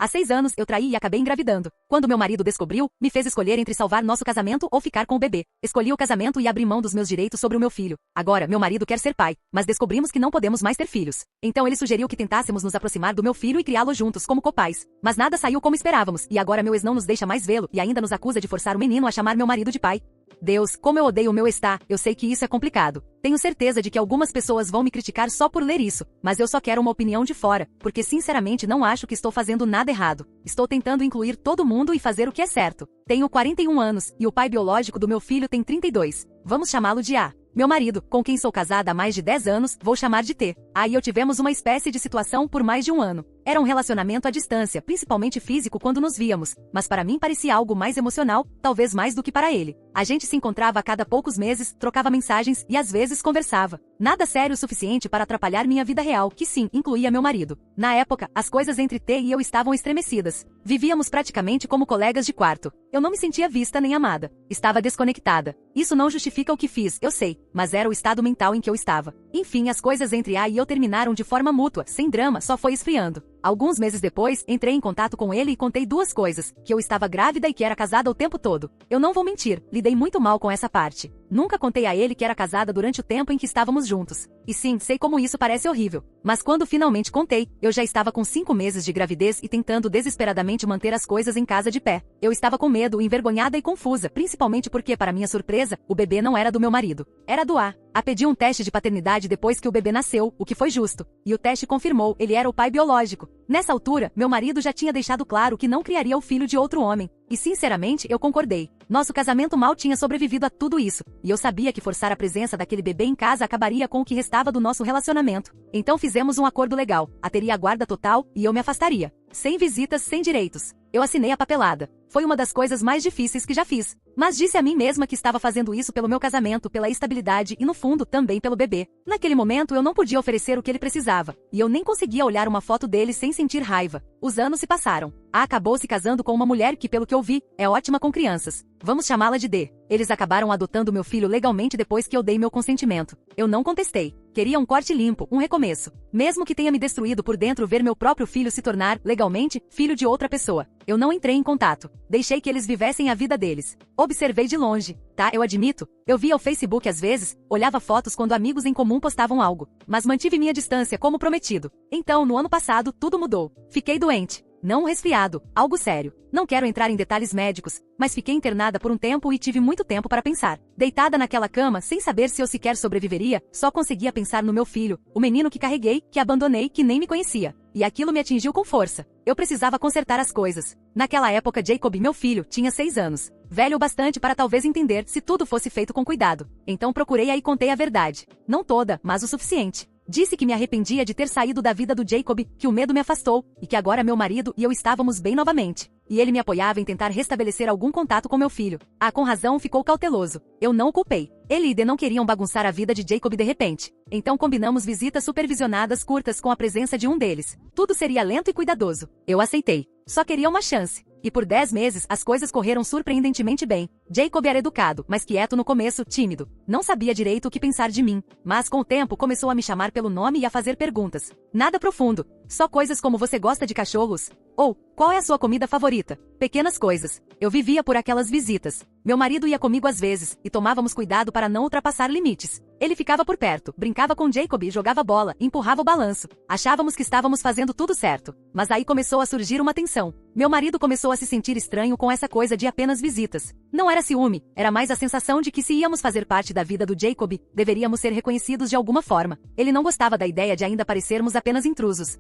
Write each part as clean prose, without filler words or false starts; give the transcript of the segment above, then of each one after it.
Há 6 anos, eu traí e acabei engravidando. Quando meu marido descobriu, me fez escolher entre salvar nosso casamento ou ficar com o bebê. Escolhi o casamento e abri mão dos meus direitos sobre o meu filho. Agora, meu marido quer ser pai, mas descobrimos que não podemos mais ter filhos. Então ele sugeriu que tentássemos nos aproximar do meu filho e criá-lo juntos como copais. Mas nada saiu como esperávamos, e agora meu ex não nos deixa mais vê-lo e ainda nos acusa de forçar o menino a chamar meu marido de pai. Deus, como eu odeio o meu está, eu sei que isso é complicado. Tenho certeza de que algumas pessoas vão me criticar só por ler isso, mas eu só quero uma opinião de fora, porque sinceramente não acho que estou fazendo nada errado. Estou tentando incluir todo mundo e fazer o que é certo. Tenho 41 anos, e o pai biológico do meu filho tem 32. Vamos chamá-lo de A. Meu marido, com quem sou casada há mais de 10 anos, vou chamar de T. Aí eu tivemos uma espécie de situação por mais de um ano. Era um relacionamento à distância, principalmente físico quando nos víamos, mas para mim parecia algo mais emocional, talvez mais do que para ele. A gente se encontrava a cada poucos meses, trocava mensagens e às vezes conversava. Nada sério o suficiente para atrapalhar minha vida real, que sim, incluía meu marido. Na época, as coisas entre T e eu estavam estremecidas. Vivíamos praticamente como colegas de quarto. Eu não me sentia vista nem amada. Estava desconectada. Isso não justifica o que fiz, eu sei, mas era o estado mental em que eu estava. Enfim, as coisas entre A e eu terminaram de forma mútua, sem drama, só foi esfriando. Alguns meses depois, entrei em contato com ele e contei duas coisas, que eu estava grávida e que era casada o tempo todo. Eu não vou mentir, lidei muito mal com essa parte. Nunca contei a ele que era casada durante o tempo em que estávamos juntos. E sim, sei como isso parece horrível. Mas quando finalmente contei, eu já estava com 5 meses de gravidez e tentando desesperadamente manter as coisas em casa de pé. Eu estava com medo, envergonhada e confusa, principalmente porque, para minha surpresa, o bebê não era do meu marido. Era do A. A pediu um teste de paternidade depois que o bebê nasceu, o que foi justo. E o teste confirmou, ele era o pai biológico. Nessa altura, meu marido já tinha deixado claro que não criaria o filho de outro homem. E sinceramente, eu concordei. Nosso casamento mal tinha sobrevivido a tudo isso. E eu sabia que forçar a presença daquele bebê em casa acabaria com o que restava do nosso relacionamento. Então fizemos um acordo legal. A teria a guarda total e eu me afastaria. Sem visitas, sem direitos. Eu assinei a papelada. Foi uma das coisas mais difíceis que já fiz. Mas disse a mim mesma que estava fazendo isso pelo meu casamento, pela estabilidade e, no fundo, também pelo bebê. Naquele momento eu não podia oferecer o que ele precisava. E eu nem conseguia olhar uma foto dele sem sentir raiva. Os anos se passaram. A acabou se casando com uma mulher que, pelo que eu vi, é ótima com crianças. Vamos chamá-la de D. Eles acabaram adotando meu filho legalmente depois que eu dei meu consentimento. Eu não contestei. Queria um corte limpo, um recomeço. Mesmo que tenha me destruído por dentro ver meu próprio filho se tornar, legalmente, filho de outra pessoa. Eu não entrei em contato. Deixei que eles vivessem a vida deles. Observei de longe, tá? Eu admito. Eu via o Facebook às vezes, olhava fotos quando amigos em comum postavam algo. Mas mantive minha distância como prometido. Então, no ano passado, tudo mudou. Fiquei doente. Não um resfriado, algo sério. Não quero entrar em detalhes médicos, mas fiquei internada por um tempo e tive muito tempo para pensar. Deitada naquela cama, sem saber se eu sequer sobreviveria, só conseguia pensar no meu filho, o menino que carreguei, que abandonei, que nem me conhecia. E aquilo me atingiu com força. Eu precisava consertar as coisas. Naquela época, Jacob, meu filho, tinha 6 anos. Velho o bastante para talvez entender se tudo fosse feito com cuidado. Então procurei e contei a verdade. Não toda, mas o suficiente. Disse que me arrependia de ter saído da vida do Jacob, que o medo me afastou, e que agora meu marido e eu estávamos bem novamente. E ele me apoiava em tentar restabelecer algum contato com meu filho. Ah, com razão ficou cauteloso. Eu não o culpei. Ele e D não queriam bagunçar a vida de Jacob de repente. Então combinamos visitas supervisionadas curtas com a presença de um deles. Tudo seria lento e cuidadoso. Eu aceitei. Só queria uma chance. E por 10 meses, as coisas correram surpreendentemente bem. Jacob era educado, mas quieto no começo, tímido. Não sabia direito o que pensar de mim. Mas com o tempo começou a me chamar pelo nome e a fazer perguntas. Nada profundo. Só coisas como você gosta de cachorros? Ou, qual é a sua comida favorita? Pequenas coisas. Eu vivia por aquelas visitas. Meu marido ia comigo às vezes, e tomávamos cuidado para não ultrapassar limites. Ele ficava por perto, brincava com Jacob e jogava bola, empurrava o balanço. Achávamos que estávamos fazendo tudo certo. Mas aí começou a surgir uma tensão. Meu marido começou a se sentir estranho com essa coisa de apenas visitas. Não era ciúme, era mais a sensação de que se íamos fazer parte da vida do Jacob, deveríamos ser reconhecidos de alguma forma. Ele não gostava da ideia de ainda parecermos apenas intrusos.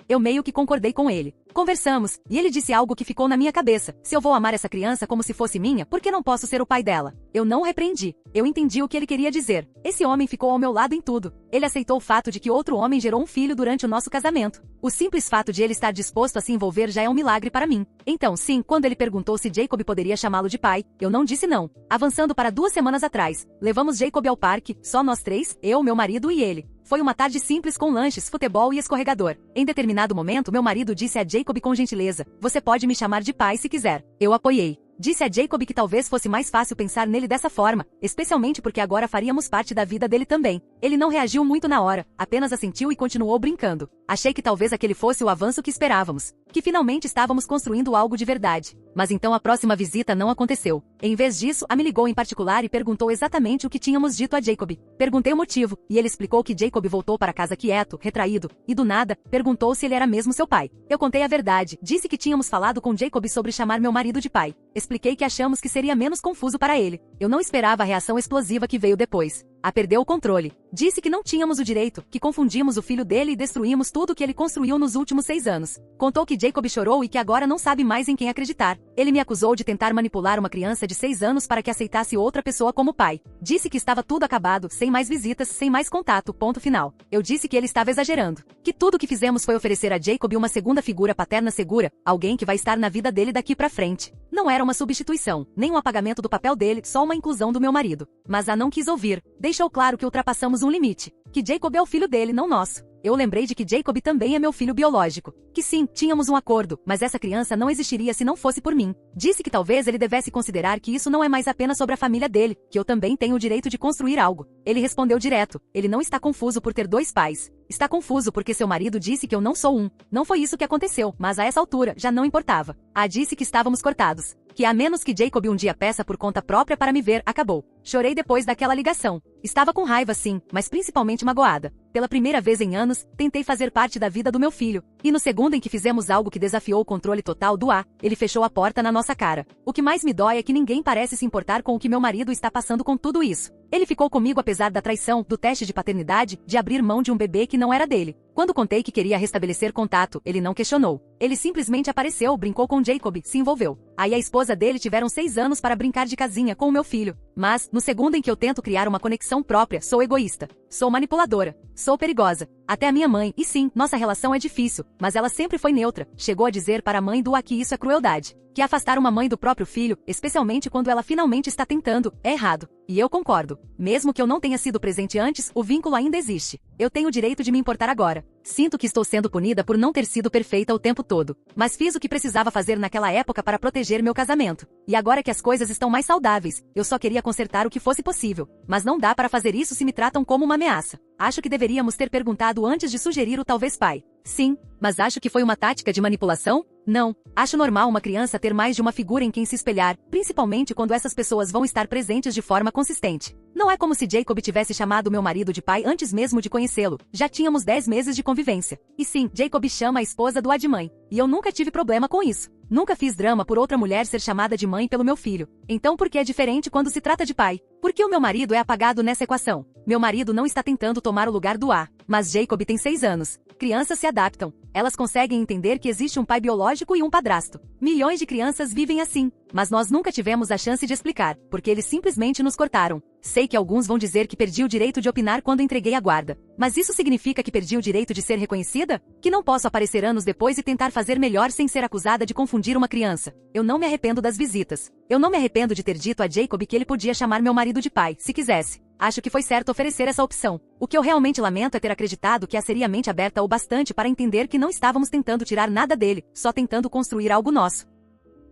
Eu meio que concordei com ele. Conversamos, e ele disse algo que ficou na minha cabeça. Se eu vou amar essa criança como se fosse minha, por que não posso ser o pai dela? Eu não o repreendi. Eu entendi o que ele queria dizer. Esse homem ficou ao meu lado em tudo. Ele aceitou o fato de que outro homem gerou um filho durante o nosso casamento. O simples fato de ele estar disposto a se envolver já é um milagre para mim. Então, sim, quando ele perguntou se Jacob poderia chamá-lo de pai, eu não disse não. Avançando para 2 semanas atrás, levamos Jacob ao parque, só nós 3, eu, meu marido e ele. Foi uma tarde simples com lanches, futebol e escorregador. Em determinado momento, meu marido disse a Jacob com gentileza: "Você pode me chamar de pai se quiser." Eu apoiei. Disse a Jacob que talvez fosse mais fácil pensar nele dessa forma, especialmente porque agora faríamos parte da vida dele também. Ele não reagiu muito na hora, apenas assentiu e continuou brincando. Achei que talvez aquele fosse o avanço que esperávamos, que finalmente estávamos construindo algo de verdade. Mas então a próxima visita não aconteceu. Em vez disso, a me ligou em particular e perguntou exatamente o que tínhamos dito a Jacob. Perguntei o motivo, e ele explicou que Jacob voltou para casa quieto, retraído, e do nada, perguntou se ele era mesmo seu pai. Eu contei a verdade, disse que tínhamos falado com Jacob sobre chamar meu marido de pai. Expliquei que achamos que seria menos confuso para ele. Eu não esperava a reação explosiva que veio depois. Perdeu o controle. Disse que não tínhamos o direito, que confundimos o filho dele e destruímos tudo que ele construiu nos últimos 6 anos. Contou que Jacob chorou e que agora não sabe mais em quem acreditar. Ele me acusou de tentar manipular uma criança de 6 anos para que aceitasse outra pessoa como pai. Disse que estava tudo acabado, sem mais visitas, sem mais contato, ponto final. Eu disse que ele estava exagerando. Que tudo o que fizemos foi oferecer a Jacob uma segunda figura paterna segura, alguém que vai estar na vida dele daqui pra frente. Não era uma substituição, nem um apagamento do papel dele, só uma inclusão do meu marido. Mas a não quis ouvir. Deixou claro que ultrapassamos um limite. Que Jacob é o filho dele, não nosso. Eu lembrei de que Jacob também é meu filho biológico. Que sim, tínhamos um acordo, mas essa criança não existiria se não fosse por mim. Disse que talvez ele devesse considerar que isso não é mais apenas sobre a família dele, que eu também tenho o direito de construir algo. Ele respondeu direto. Ele não está confuso por ter 2 pais. Está confuso porque seu marido disse que eu não sou um. Não foi isso que aconteceu, mas a essa altura, já não importava. Disse que estávamos cortados. Que a menos que Jacob um dia peça por conta própria para me ver, acabou. Chorei depois daquela ligação. Estava com raiva sim, mas principalmente magoada. Pela primeira vez em anos, tentei fazer parte da vida do meu filho. E no segundo em que fizemos algo que desafiou o controle total do ele fechou a porta na nossa cara. O que mais me dói é que ninguém parece se importar com o que meu marido está passando com tudo isso. Ele ficou comigo apesar da traição, do teste de paternidade, de abrir mão de um bebê que não era dele. Quando contei que queria restabelecer contato, ele não questionou. Ele simplesmente apareceu, brincou com Jacob, se envolveu. Aí a esposa dele tiveram 6 anos para brincar de casinha com o meu filho. Mas, no segundo em que eu tento criar uma conexão própria, sou egoísta. Sou manipuladora. Sou perigosa. Até a minha mãe, e sim, nossa relação é difícil, mas ela sempre foi neutra. Chegou a dizer para a mãe do que isso é crueldade. Que afastar uma mãe do próprio filho, especialmente quando ela finalmente está tentando, é errado. E eu concordo. Mesmo que eu não tenha sido presente antes, o vínculo ainda existe. Eu tenho o direito de me importar agora. Sinto que estou sendo punida por não ter sido perfeita o tempo todo. Mas fiz o que precisava fazer naquela época para proteger meu casamento. E agora que as coisas estão mais saudáveis, eu só queria consertar o que fosse possível. Mas não dá para fazer isso se me tratam como uma ameaça. Acho que deveríamos ter perguntado antes de sugerir o talvez pai. Sim, mas acho que foi uma tática de manipulação? Não. Acho normal uma criança ter mais de uma figura em quem se espelhar, principalmente quando essas pessoas vão estar presentes de forma consistente. Não é como se Jacob tivesse chamado meu marido de pai antes mesmo de conhecê-lo. Já tínhamos 10 meses de convivência. E sim, Jacob chama a esposa do de mãe. E eu nunca tive problema com isso. Nunca fiz drama por outra mulher ser chamada de mãe pelo meu filho. Então por que é diferente quando se trata de pai? Por que o meu marido é apagado nessa equação? Meu marido não está tentando tomar o lugar do mas Jacob tem 6 anos. Crianças se adaptam. Elas conseguem entender que existe um pai biológico e um padrasto. Milhões de crianças vivem assim. Mas nós nunca tivemos a chance de explicar, porque eles simplesmente nos cortaram. Sei que alguns vão dizer que perdi o direito de opinar quando entreguei a guarda. Mas isso significa que perdi o direito de ser reconhecida? Que não posso aparecer anos depois e tentar fazer melhor sem ser acusada de confundir uma criança? Eu não me arrependo das visitas. Eu não me arrependo de ter dito a Jacob que ele podia chamar meu marido de pai, se quisesse. Acho que foi certo oferecer essa opção. O que eu realmente lamento é ter acreditado que seria a mente aberta o bastante para entender que não estávamos tentando tirar nada dele, só tentando construir algo nosso.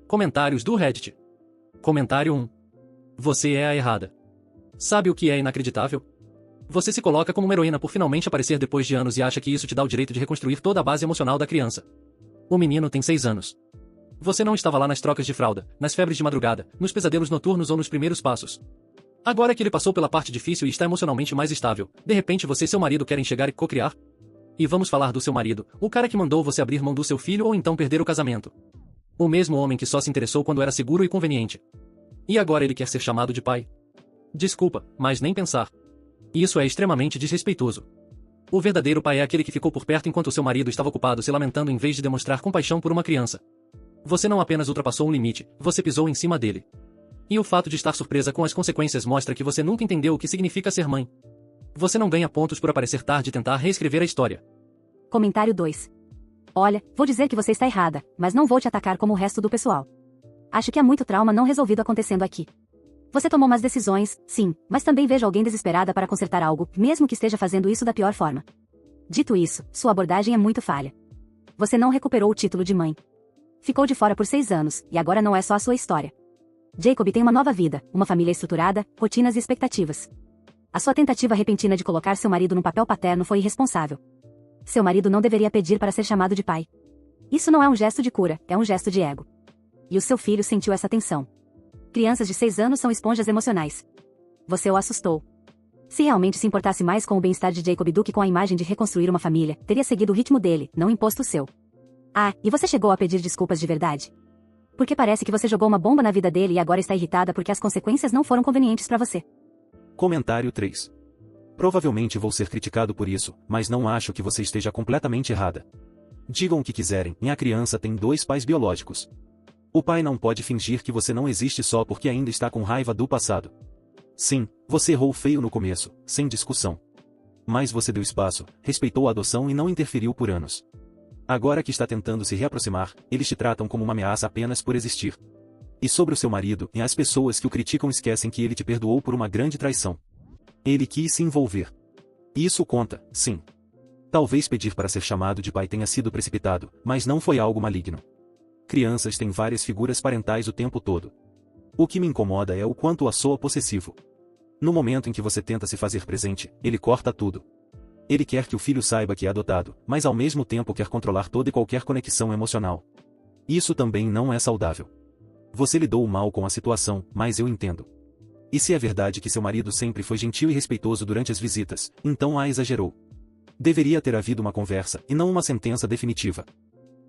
Comentários do Reddit. Comentário 1. Você é a errada. Sabe o que é inacreditável? Você se coloca como uma heroína por finalmente aparecer depois de anos e acha que isso te dá o direito de reconstruir toda a base emocional da criança. O menino tem 6 anos. Você não estava lá nas trocas de fralda, nas febres de madrugada, nos pesadelos noturnos ou nos primeiros passos. Agora que ele passou pela parte difícil e está emocionalmente mais estável, de repente você e seu marido querem chegar e cocriar? E vamos falar do seu marido, o cara que mandou você abrir mão do seu filho ou então perder o casamento. O mesmo homem que só se interessou quando era seguro e conveniente. E agora ele quer ser chamado de pai? Desculpa, mas nem pensar. Isso é extremamente desrespeitoso. O verdadeiro pai é aquele que ficou por perto enquanto seu marido estava ocupado se lamentando em vez de demonstrar compaixão por uma criança. Você não apenas ultrapassou um limite, você pisou em cima dele. E o fato de estar surpresa com as consequências mostra que você nunca entendeu o que significa ser mãe. Você não ganha pontos por aparecer tarde e tentar reescrever a história. Comentário 2. Olha, vou dizer que você está errada, mas não vou te atacar como o resto do pessoal. Acho que há muito trauma não resolvido acontecendo aqui. Você tomou más decisões, sim, mas também vejo alguém desesperada para consertar algo, mesmo que esteja fazendo isso da pior forma. Dito isso, sua abordagem é muito falha. Você não recuperou o título de mãe. Ficou de fora por 6 anos, e agora não é só a sua história. Jacob tem uma nova vida, uma família estruturada, rotinas e expectativas. A sua tentativa repentina de colocar seu marido num papel paterno foi irresponsável. Seu marido não deveria pedir para ser chamado de pai. Isso não é um gesto de cura, é um gesto de ego. E o seu filho sentiu essa tensão. Crianças de 6 anos são esponjas emocionais. Você o assustou. Se realmente se importasse mais com o bem-estar de Jacob do que com a imagem de reconstruir uma família, teria seguido o ritmo dele, não imposto o seu. Ah, e você chegou a pedir desculpas de verdade? Porque parece que você jogou uma bomba na vida dele e agora está irritada porque as consequências não foram convenientes para você. Comentário 3. Provavelmente vou ser criticado por isso, mas não acho que você esteja completamente errada. Digam o que quiserem, minha criança tem 2 pais biológicos. O pai não pode fingir que você não existe só porque ainda está com raiva do passado. Sim, você errou feio no começo, sem discussão. Mas você deu espaço, respeitou a adoção e não interferiu por anos. Agora que está tentando se reaproximar, eles te tratam como uma ameaça apenas por existir. E sobre o seu marido, e as pessoas que o criticam esquecem que ele te perdoou por uma grande traição. Ele quis se envolver. Isso conta, sim. Talvez pedir para ser chamado de pai tenha sido precipitado, mas não foi algo maligno. Crianças têm várias figuras parentais o tempo todo. O que me incomoda é o quanto a soa possessivo. No momento em que você tenta se fazer presente, ele corta tudo. Ele quer que o filho saiba que é adotado, mas ao mesmo tempo quer controlar toda e qualquer conexão emocional. Isso também não é saudável. Você lidou mal com a situação, mas eu entendo. E se é verdade que seu marido sempre foi gentil e respeitoso durante as visitas, então a exagerou. Deveria ter havido uma conversa, e não uma sentença definitiva.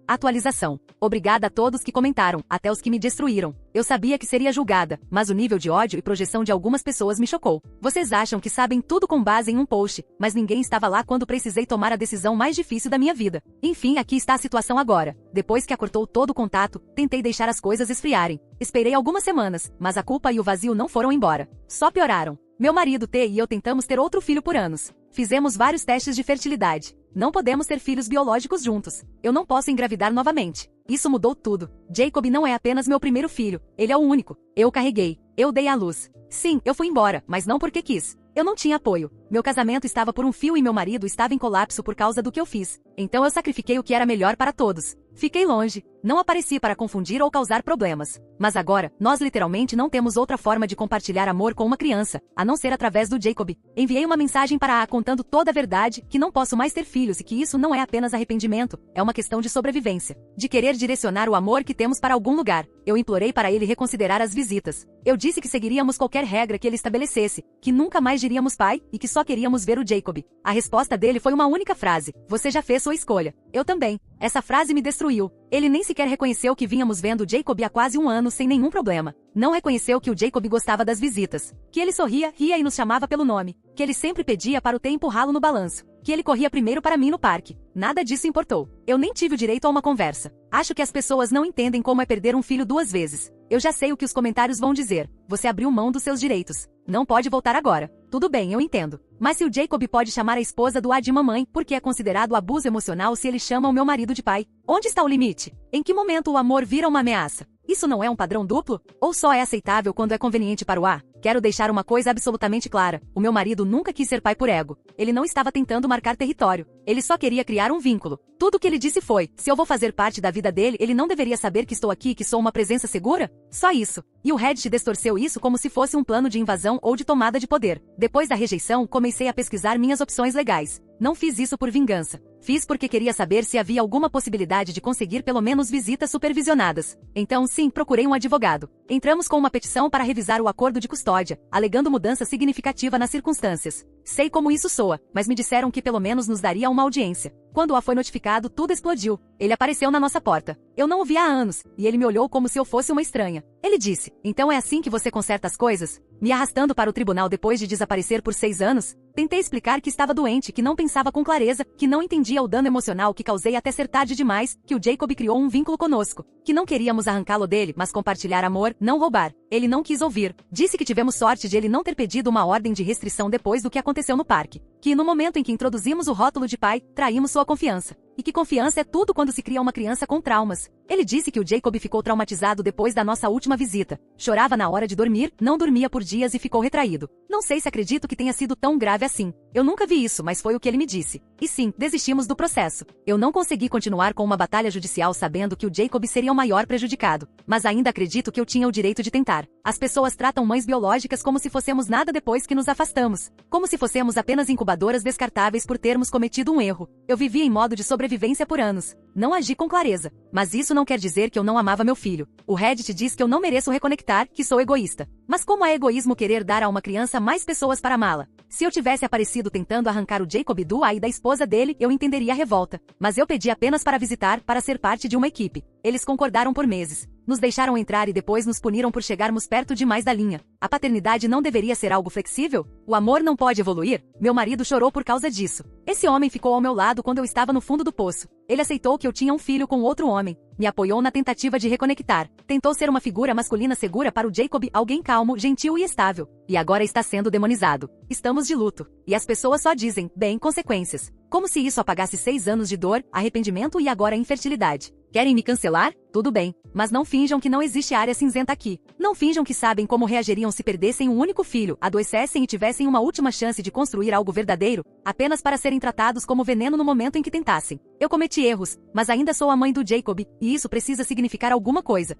Atualização. Obrigada a todos que comentaram, até os que me destruíram. Eu sabia que seria julgada, mas o nível de ódio e projeção de algumas pessoas me chocou. Vocês acham que sabem tudo com base em um post, mas ninguém estava lá quando precisei tomar a decisão mais difícil da minha vida. Enfim, aqui está a situação agora. Depois que acortou todo o contato, tentei deixar as coisas esfriarem. Esperei algumas semanas, mas a culpa e o vazio não foram embora. Só pioraram. Meu marido T e eu tentamos ter outro filho por anos. Fizemos vários testes de fertilidade. Não podemos ter filhos biológicos juntos. Eu não posso engravidar novamente. Isso mudou tudo. Jacob não é apenas meu primeiro filho, ele é o único. Eu o carreguei. Eu dei à luz. Sim, eu fui embora, mas não porque quis. Eu não tinha apoio. Meu casamento estava por um fio e meu marido estava em colapso por causa do que eu fiz. Então eu sacrifiquei o que era melhor para todos. Fiquei longe. Não apareci para confundir ou causar problemas. Mas agora, nós literalmente não temos outra forma de compartilhar amor com uma criança, a não ser através do Jacob. Enviei uma mensagem para A contando toda a verdade, que não posso mais ter filhos e que isso não é apenas arrependimento, é uma questão de sobrevivência. De querer direcionar o amor que temos para algum lugar. Eu implorei para ele reconsiderar as visitas. Eu disse que seguiríamos qualquer regra que ele estabelecesse, que nunca mais diríamos pai e que só queríamos ver o Jacob. A resposta dele foi uma única frase: você já fez sua escolha. Eu também. Essa frase me destruiu. Ele nem sequer reconheceu que vínhamos vendo o Jacob há quase um ano sem nenhum problema. Não reconheceu que o Jacob gostava das visitas. Que ele sorria, ria e nos chamava pelo nome. Que ele sempre pedia para o T empurrá-lo no balanço. Que ele corria primeiro para mim no parque. Nada disso importou. Eu nem tive o direito a uma conversa. Acho que as pessoas não entendem como é perder um filho 2 vezes. Eu já sei o que os comentários vão dizer. Você abriu mão dos seus direitos. Não pode voltar agora. Tudo bem, eu entendo. Mas se o Jacob pode chamar a esposa do A de mamãe, por que é considerado abuso emocional se ele chama o meu marido de pai? Onde está o limite? Em que momento o amor vira uma ameaça? Isso não é um padrão duplo? Ou só é aceitável quando é conveniente para o A? Quero deixar uma coisa absolutamente clara. O meu marido nunca quis ser pai por ego. Ele não estava tentando marcar território. Ele só queria criar um vínculo. Tudo o que ele disse foi: se eu vou fazer parte da vida dele, ele não deveria saber que estou aqui e que sou uma presença segura? Só isso. E o Reddit distorceu isso como se fosse um plano de invasão ou de tomada de poder. Depois da rejeição, comecei a pesquisar minhas opções legais. Não fiz isso por vingança. Fiz porque queria saber se havia alguma possibilidade de conseguir pelo menos visitas supervisionadas. Então, sim, procurei um advogado. Entramos com uma petição para revisar o acordo de custódia, alegando mudança significativa nas circunstâncias. Sei como isso soa, mas me disseram que pelo menos nos daria uma audiência. Quando o A foi notificado, tudo explodiu. Ele apareceu na nossa porta. Eu não o vi há anos, e ele me olhou como se eu fosse uma estranha. Ele disse: então é assim que você conserta as coisas? Me arrastando para o tribunal depois de desaparecer por 6 anos? Tentei explicar que estava doente, que não pensava com clareza, que não entendia o dano emocional que causei até ser tarde demais, que o Jacob criou um vínculo conosco, que não queríamos arrancá-lo dele, mas compartilhar amor, não roubar. Ele não quis ouvir. Disse que tivemos sorte de ele não ter pedido uma ordem de restrição depois do que aconteceu no parque. Que no momento em que introduzimos o rótulo de pai, traímos sua confiança. E que confiança é tudo quando se cria uma criança com traumas. Ele disse que o Jacob ficou traumatizado depois da nossa última visita. Chorava na hora de dormir, não dormia por dias e ficou retraído. Não sei se acredito que tenha sido tão grave assim. Eu nunca vi isso, mas foi o que ele me disse. E sim, desistimos do processo. Eu não consegui continuar com uma batalha judicial sabendo que o Jacob seria o maior prejudicado. Mas ainda acredito que eu tinha o direito de tentar. As pessoas tratam mães biológicas como se fossemos nada depois que nos afastamos. Como se fossemos apenas incubadoras descartáveis por termos cometido um erro. Eu vivi em modo de sobrevivência por anos. Não agi com clareza. Mas isso não quer dizer que eu não amava meu filho. O Reddit diz que eu não mereço reconectar, que sou egoísta. Mas como é egoísmo querer dar a uma criança mais pessoas para amá-la? Se eu tivesse aparecido tentando arrancar o Jacob do e da esposa dele, eu entenderia a revolta. Mas eu pedi apenas para visitar, para ser parte de uma equipe. Eles concordaram por meses. Nos deixaram entrar e depois nos puniram por chegarmos perto demais da linha. A paternidade não deveria ser algo flexível? O amor não pode evoluir? Meu marido chorou por causa disso. Esse homem ficou ao meu lado quando eu estava no fundo do poço. Ele aceitou que eu tinha um filho com outro homem. Me apoiou na tentativa de reconectar. Tentou ser uma figura masculina segura para o Jacob, alguém calmo, gentil e estável. E agora está sendo demonizado. Estamos de luto. E as pessoas só dizem, bem, consequências. Como se isso apagasse 6 anos de dor, arrependimento e agora infertilidade. Querem me cancelar? Tudo bem. Mas não finjam que não existe área cinzenta aqui. Não finjam que sabem como reagiriam se perdessem um único filho, adoecessem e tivessem uma última chance de construir algo verdadeiro, apenas para serem tratados como veneno no momento em que tentassem. Eu cometi erros, mas ainda sou a mãe do Jacob, e isso precisa significar alguma coisa.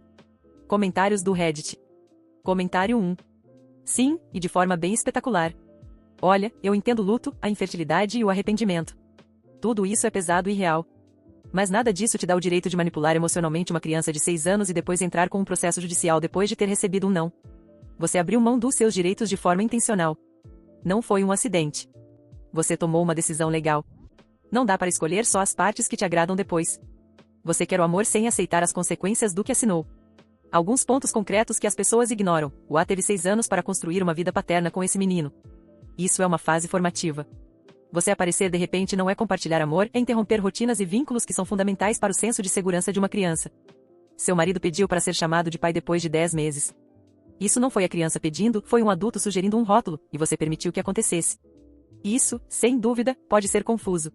Comentários do Reddit. Comentário 1. Sim, e de forma bem espetacular. Olha, eu entendo o luto, a infertilidade e o arrependimento. Tudo isso é pesado e real. Mas nada disso te dá o direito de manipular emocionalmente uma criança de 6 anos e depois entrar com um processo judicial depois de ter recebido um não. Você abriu mão dos seus direitos de forma intencional. Não foi um acidente. Você tomou uma decisão legal. Não dá para escolher só as partes que te agradam depois. Você quer o amor sem aceitar as consequências do que assinou. Alguns pontos concretos que as pessoas ignoram. O A teve 6 anos para construir uma vida paterna com esse menino. Isso é uma fase formativa. Você aparecer de repente não é compartilhar amor, é interromper rotinas e vínculos que são fundamentais para o senso de segurança de uma criança. Seu marido pediu para ser chamado de pai depois de 10 meses. Isso não foi a criança pedindo, foi um adulto sugerindo um rótulo, e você permitiu que acontecesse. Isso, sem dúvida, pode ser confuso.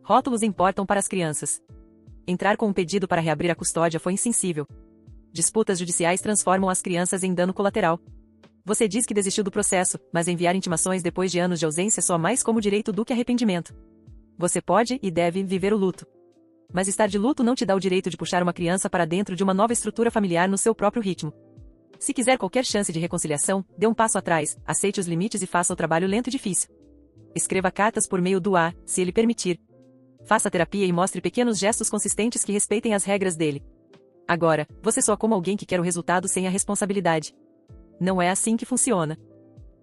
Rótulos importam para as crianças. Entrar com um pedido para reabrir a custódia foi insensível. Disputas judiciais transformam as crianças em dano colateral. Você diz que desistiu do processo, mas enviar intimações depois de anos de ausência soa mais como direito do que arrependimento. Você pode e deve viver o luto. Mas estar de luto não te dá o direito de puxar uma criança para dentro de uma nova estrutura familiar no seu próprio ritmo. Se quiser qualquer chance de reconciliação, dê um passo atrás, aceite os limites e faça o trabalho lento e difícil. Escreva cartas por meio do A, se ele permitir. Faça terapia e mostre pequenos gestos consistentes que respeitem as regras dele. Agora, você soa como alguém que quer o resultado sem a responsabilidade. Não é assim que funciona.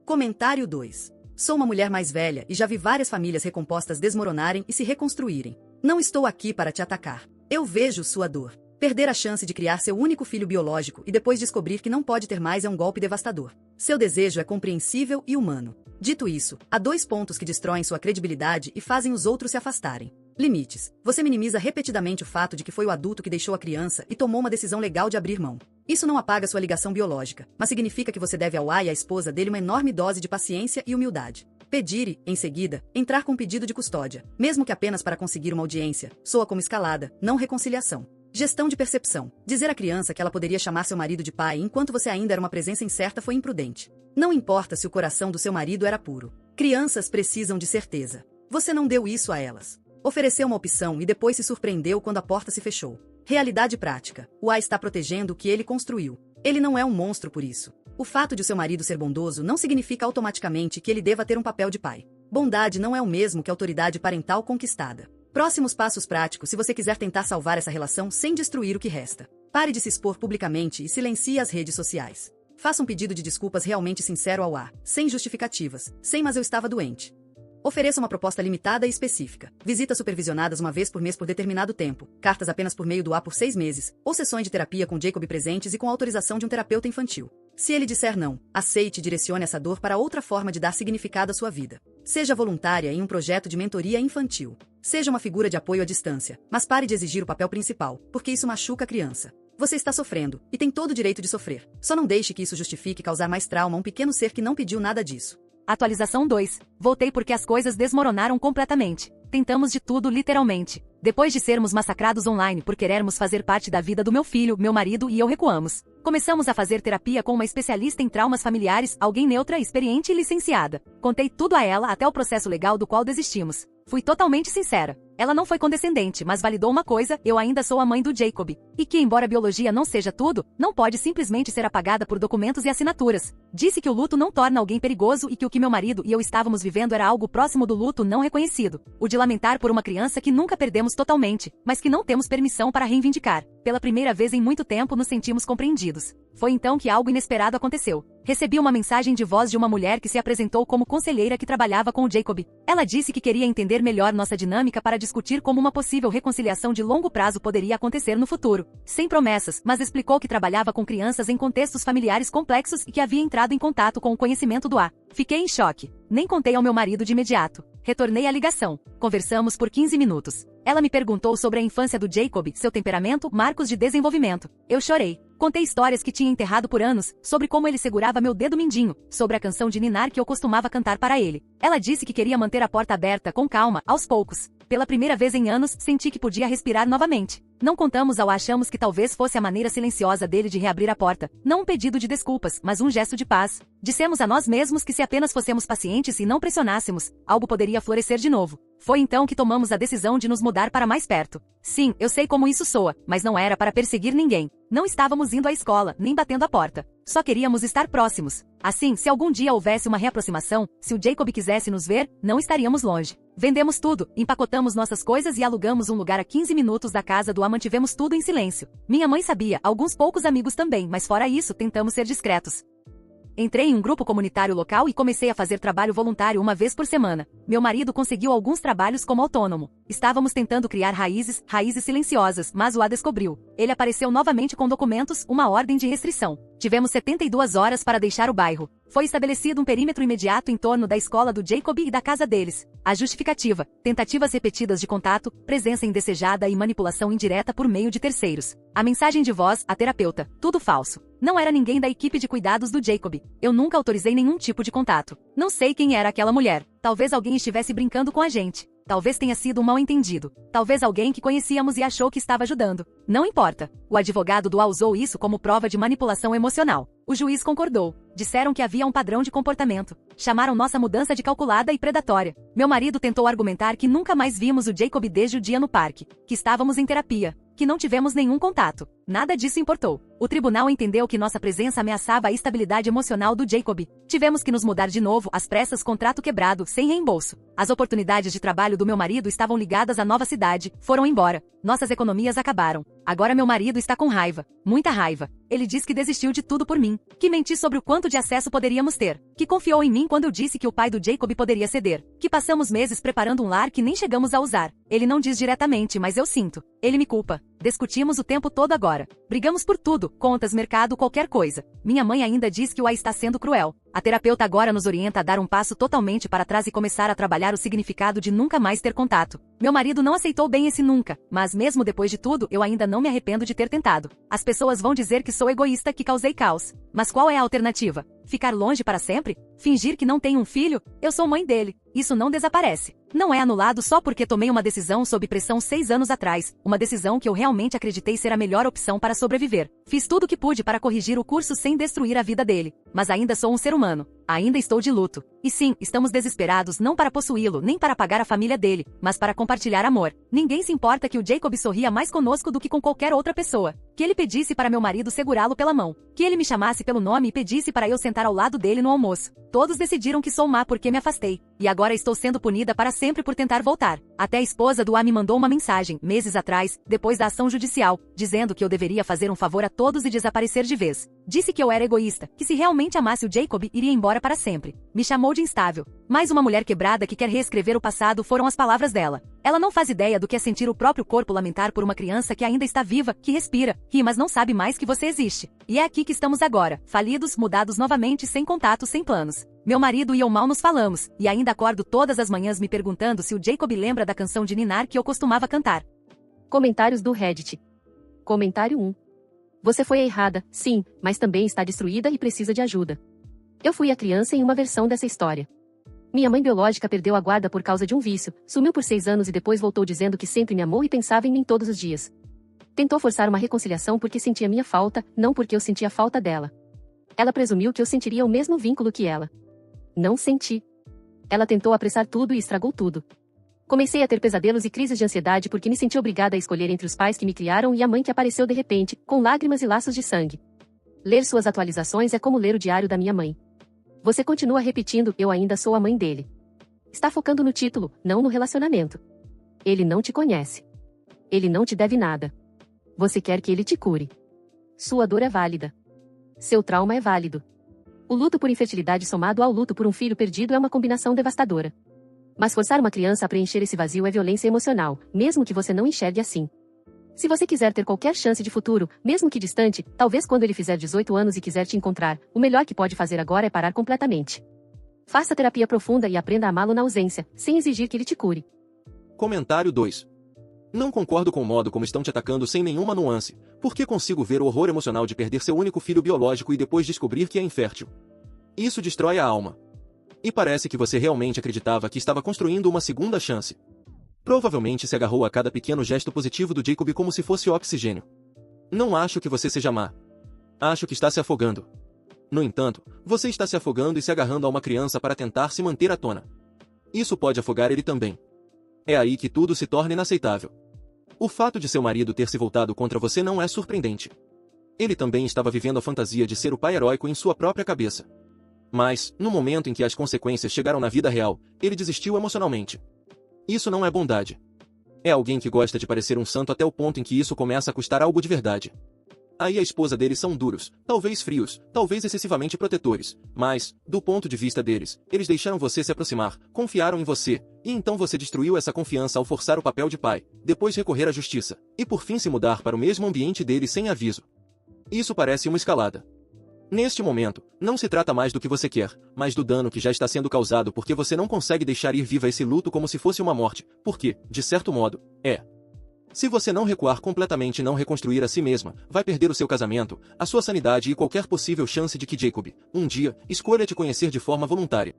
Comentário 2. Sou uma mulher mais velha e já vi várias famílias recompostas desmoronarem e se reconstruírem. Não estou aqui para te atacar. Eu vejo sua dor. Perder a chance de criar seu único filho biológico e depois descobrir que não pode ter mais é um golpe devastador. Seu desejo é compreensível e humano. Dito isso, há 2 pontos que destroem sua credibilidade e fazem os outros se afastarem. Limites. Você minimiza repetidamente o fato de que foi o adulto que deixou a criança e tomou uma decisão legal de abrir mão. Isso não apaga sua ligação biológica, mas significa que você deve ao A e à esposa dele uma enorme dose de paciência e humildade. Pedir e, em seguida, entrar com um pedido de custódia, mesmo que apenas para conseguir uma audiência, soa como escalada, não reconciliação. Gestão de percepção. Dizer à criança que ela poderia chamar seu marido de pai enquanto você ainda era uma presença incerta foi imprudente. Não importa se o coração do seu marido era puro. Crianças precisam de certeza. Você não deu isso a elas. Ofereceu uma opção e depois se surpreendeu quando a porta se fechou. Realidade prática. O A está protegendo o que ele construiu. Ele não é um monstro por isso. O fato de o seu marido ser bondoso não significa automaticamente que ele deva ter um papel de pai. Bondade não é o mesmo que autoridade parental conquistada. Próximos passos práticos se você quiser tentar salvar essa relação sem destruir o que resta. Pare de se expor publicamente e silencie as redes sociais. Faça um pedido de desculpas realmente sincero ao A, sem justificativas, sem mas eu estava doente. Ofereça uma proposta limitada e específica. Visitas supervisionadas uma vez por mês por determinado tempo, cartas apenas por meio do A por 6 meses, ou sessões de terapia com Jacob presentes e com autorização de um terapeuta infantil. Se ele disser não, aceite e direcione essa dor para outra forma de dar significado à sua vida. Seja voluntária em um projeto de mentoria infantil. Seja uma figura de apoio à distância, mas pare de exigir o papel principal, porque isso machuca a criança. Você está sofrendo, e tem todo o direito de sofrer. Só não deixe que isso justifique causar mais trauma a um pequeno ser que não pediu nada disso. Atualização 2. Voltei porque as coisas desmoronaram completamente. Tentamos de tudo literalmente. Depois de sermos massacrados online por querermos fazer parte da vida do meu filho, meu marido e eu recuamos. Começamos a fazer terapia com uma especialista em traumas familiares, alguém neutra, experiente e licenciada. Contei tudo a ela até o processo legal do qual desistimos. Fui totalmente sincera. Ela não foi condescendente, mas validou uma coisa: eu ainda sou a mãe do Jacob. E que, embora a biologia não seja tudo, não pode simplesmente ser apagada por documentos e assinaturas. Disse que o luto não torna alguém perigoso e que o que meu marido e eu estávamos vivendo era algo próximo do luto não reconhecido. O de lamentar por uma criança que nunca perdemos totalmente, mas que não temos permissão para reivindicar. Pela primeira vez em muito tempo nos sentimos compreendidos. Foi então que algo inesperado aconteceu. Recebi uma mensagem de voz de uma mulher que se apresentou como conselheira que trabalhava com o Jacob. Ela disse que queria entender melhor nossa dinâmica para discutir como uma possível reconciliação de longo prazo poderia acontecer no futuro. Sem promessas, mas explicou que trabalhava com crianças em contextos familiares complexos e que havia entrado em contato com o conhecimento do A. Fiquei em choque. Nem contei ao meu marido de imediato. Retornei à ligação. Conversamos por 15 minutos. Ela me perguntou sobre a infância do Jacob, seu temperamento, marcos de desenvolvimento. Eu chorei. Contei histórias que tinha enterrado por anos, sobre como ele segurava meu dedo mindinho, sobre a canção de ninar que eu costumava cantar para ele. Ela disse que queria manter a porta aberta com calma, aos poucos. Pela primeira vez em anos, senti que podia respirar novamente. Não contamos ao achamos que talvez fosse a maneira silenciosa dele de reabrir a porta. Não um pedido de desculpas, mas um gesto de paz. Dissemos a nós mesmos que se apenas fossemos pacientes e não pressionássemos, algo poderia florescer de novo. Foi então que tomamos a decisão de nos mudar para mais perto. Sim, eu sei como isso soa, mas não era para perseguir ninguém. Não estávamos indo à escola, nem batendo a porta. Só queríamos estar próximos. Assim, se algum dia houvesse uma reaproximação, se o Jacob quisesse nos ver, não estaríamos longe. Vendemos tudo, empacotamos nossas coisas e alugamos um lugar a 15 minutos da casa do A. Mantivemos tudo em silêncio. Minha mãe sabia, alguns poucos amigos também, mas fora isso, tentamos ser discretos. Entrei em um grupo comunitário local e comecei a fazer trabalho voluntário uma vez por semana. Meu marido conseguiu alguns trabalhos como autônomo. Estávamos tentando criar raízes silenciosas, mas o A descobriu. Ele apareceu novamente com documentos, uma ordem de restrição. Tivemos 72 horas para deixar o bairro. Foi estabelecido um perímetro imediato em torno da escola do Jacob e da casa deles. A justificativa: tentativas repetidas de contato, presença indesejada e manipulação indireta por meio de terceiros. A mensagem de voz: a terapeuta: tudo falso. Não era ninguém da equipe de cuidados do Jacob. Eu nunca autorizei nenhum tipo de contato. Não sei quem era aquela mulher. Talvez alguém estivesse brincando com a gente. Talvez tenha sido um mal-entendido. Talvez alguém que conhecíamos e achou que estava ajudando. Não importa. O advogado do A usou isso como prova de manipulação emocional. O juiz concordou. Disseram que havia um padrão de comportamento. Chamaram nossa mudança de calculada e predatória. Meu marido tentou argumentar que nunca mais vimos o Jacob desde o dia no parque. Que estávamos em terapia. Que não tivemos nenhum contato. Nada disso importou. O tribunal entendeu que nossa presença ameaçava a estabilidade emocional do Jacob. Tivemos que nos mudar de novo, às pressas, contrato quebrado, sem reembolso. As oportunidades de trabalho do meu marido estavam ligadas à nova cidade, foram embora. Nossas economias acabaram. Agora meu marido está com raiva. Muita raiva. Ele diz que desistiu de tudo por mim. Que menti sobre o quanto de acesso poderíamos ter. Que confiou em mim quando eu disse que o pai do Jacob poderia ceder. Que passamos meses preparando um lar que nem chegamos a usar. Ele não diz diretamente, mas eu sinto. Ele me culpa. Discutimos o tempo todo agora. Brigamos por tudo, contas, mercado, qualquer coisa. Minha mãe ainda diz que o A está sendo cruel. A terapeuta agora nos orienta a dar um passo totalmente para trás e começar a trabalhar o significado de nunca mais ter contato. Meu marido não aceitou bem esse nunca, mas mesmo depois de tudo, eu ainda não me arrependo de ter tentado. As pessoas vão dizer que sou egoísta, que causei caos. Mas qual é a alternativa? Ficar longe para sempre? Fingir que não tenho um filho? Eu sou mãe dele. Isso não desaparece. Não é anulado só porque tomei uma decisão sob pressão 6 anos atrás, uma decisão que eu realmente acreditei ser a melhor opção para sobreviver. Fiz tudo o que pude para corrigir o curso sem destruir a vida dele. Mas ainda sou um ser humano. Ainda estou de luto. E sim, estamos desesperados não para possuí-lo, nem para pagar a família dele, mas para compartilhar amor. Ninguém se importa que o Jacob sorria mais conosco do que com qualquer outra pessoa. Que ele pedisse para meu marido segurá-lo pela mão. Que ele me chamasse pelo nome e pedisse para eu sentar ao lado dele no almoço. Todos decidiram que sou má porque me afastei. E agora estou sendo punida para sempre por tentar voltar. Até a esposa do A me mandou uma mensagem, meses atrás, depois da ação judicial, dizendo que eu deveria fazer um favor a todos e desaparecer de vez. Disse que eu era egoísta, que se realmente amasse o Jacob, iria embora para sempre. Me chamou de instável. Mais uma mulher quebrada que quer reescrever o passado foram as palavras dela. Ela não faz ideia do que é sentir o próprio corpo lamentar por uma criança que ainda está viva, que respira, ri, mas não sabe mais que você existe. E é aqui que estamos agora, falidos, mudados novamente, sem contato, sem planos. Meu marido e eu mal nos falamos, e ainda acordo todas as manhãs me perguntando se o Jacob lembra da canção de ninar que eu costumava cantar. Comentários do Reddit. Comentário 1. Você foi errada, sim, mas também está destruída e precisa de ajuda. Eu fui a criança em uma versão dessa história. Minha mãe biológica perdeu a guarda por causa de um vício, sumiu por 6 anos e depois voltou dizendo que sempre me amou e pensava em mim todos os dias. Tentou forçar uma reconciliação porque sentia minha falta, não porque eu sentia falta dela. Ela presumiu que eu sentiria o mesmo vínculo que ela. Não senti. Ela tentou apressar tudo e estragou tudo. Comecei a ter pesadelos e crises de ansiedade porque me senti obrigada a escolher entre os pais que me criaram e a mãe que apareceu de repente, com lágrimas e laços de sangue. Ler suas atualizações é como ler o diário da minha mãe. Você continua repetindo, eu ainda sou a mãe dele. Está focando no título, não no relacionamento. Ele não te conhece. Ele não te deve nada. Você quer que ele te cure. Sua dor é válida. Seu trauma é válido. O luto por infertilidade somado ao luto por um filho perdido é uma combinação devastadora. Mas forçar uma criança a preencher esse vazio é violência emocional, mesmo que você não enxergue assim. Se você quiser ter qualquer chance de futuro, mesmo que distante, talvez quando ele fizer 18 anos e quiser te encontrar, o melhor que pode fazer agora é parar completamente. Faça terapia profunda e aprenda a amá-lo na ausência, sem exigir que ele te cure. Comentário 2. Não concordo com o modo como estão te atacando sem nenhuma nuance, porque consigo ver o horror emocional de perder seu único filho biológico e depois descobrir que é infértil. Isso destrói a alma. E parece que você realmente acreditava que estava construindo uma segunda chance. Provavelmente se agarrou a cada pequeno gesto positivo do Jacob como se fosse oxigênio. Não acho que você seja má. Acho que está se afogando. No entanto, você está se afogando e se agarrando a uma criança para tentar se manter à tona. Isso pode afogar ele também. É aí que tudo se torna inaceitável. O fato de seu marido ter se voltado contra você não é surpreendente. Ele também estava vivendo a fantasia de ser o pai heróico em sua própria cabeça. Mas, no momento em que as consequências chegaram na vida real, ele desistiu emocionalmente. Isso não é bondade. É alguém que gosta de parecer um santo até o ponto em que isso começa a custar algo de verdade. Aí a esposa deles são duros, talvez frios, talvez excessivamente protetores, mas, do ponto de vista deles, eles deixaram você se aproximar, confiaram em você, e então você destruiu essa confiança ao forçar o papel de pai, depois recorrer à justiça, e por fim se mudar para o mesmo ambiente deles sem aviso. Isso parece uma escalada. Neste momento, não se trata mais do que você quer, mas do dano que já está sendo causado porque você não consegue deixar ir viva esse luto como se fosse uma morte, porque, de certo modo, é. Se você não recuar completamente e não reconstruir a si mesma, vai perder o seu casamento, a sua sanidade e qualquer possível chance de que Jacob, um dia, escolha te conhecer de forma voluntária.